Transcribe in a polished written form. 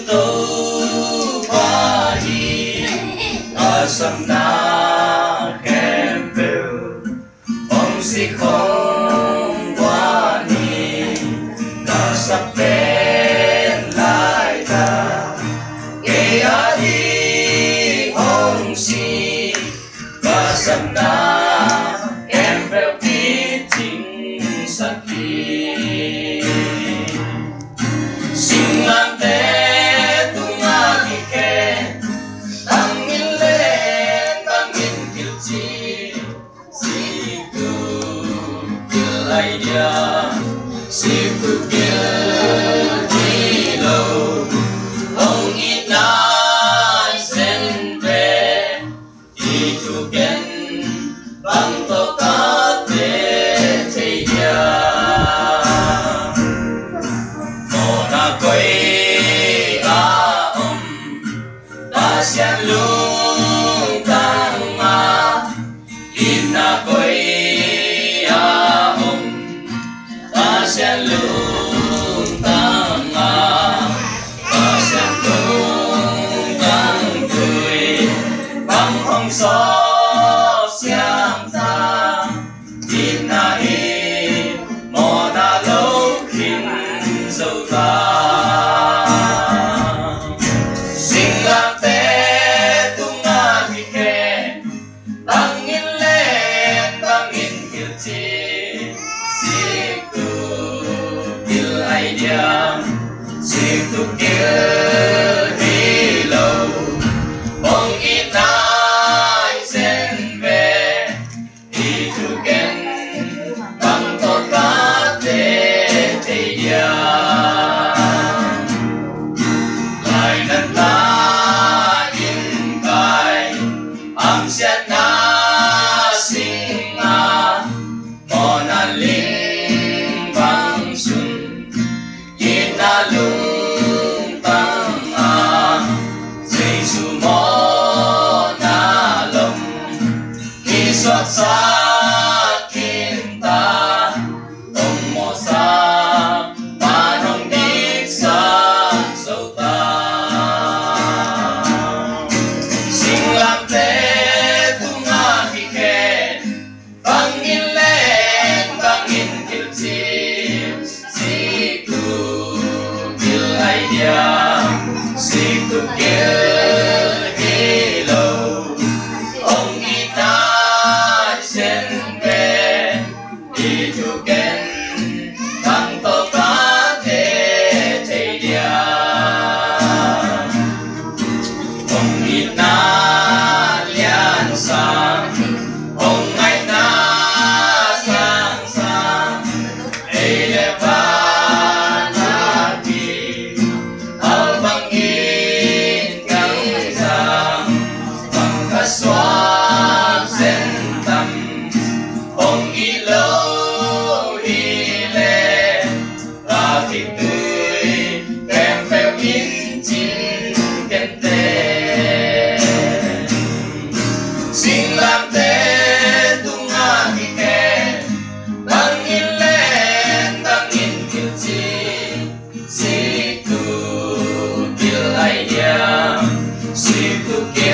tâu Pahi Asam na khem phiêu Ông si không qua ni Ta sắp bên lại ta Kê á đi ông si Asam na khem phiêu tí chính sắc kỳ Sinh lang tế tung á kỳ kê Tăng in lên tăng in kiêu chi Si tu kiêu ai dia Si tu kiêu đi lâu Ông ít nai sen về Đi tu kén bằng tố cá tế thế dia quay ông ta xem lung tăng mà in na quay ông ta xem lung tăng mà ta xem lung tăng cười bằng hồng gió xem ta in na hi mò na lâu khinh dâu ta sinh lang tế tung na hi khe tăng in lên tăng in kiêu chi si tu kiêu ai dia si tu kiêu đi lâu bông ít nai sen về đi tu kén bằng tốt cá tế thế dia lại lần ta in cài âm xét na sinh na mò na linh vang xuân in na lung tăng à dây su mò na lồng khi xót xa kim ta ông mò xa mà nông đi xa dâu ta sinh lang tế tung na hi khe bang in lên bang in kiêu chi si tu kiêu ai dia si tu kiêu đi lâu ông ít nai sen về đi tu kén bằng tố cá thế thế dia ông ít na lian sang ông ai na sang sang ấy đẹp ba na kỳ ao băng in căng giang bằng cả xóa sen tâm ông ít lâu đi lệ và thịt tươi kèm theo in chín kén tê sinh lang tế tung na hi khe tăng in lên tăng in kiêu chi si tu kiêu ai dia si tu kiêu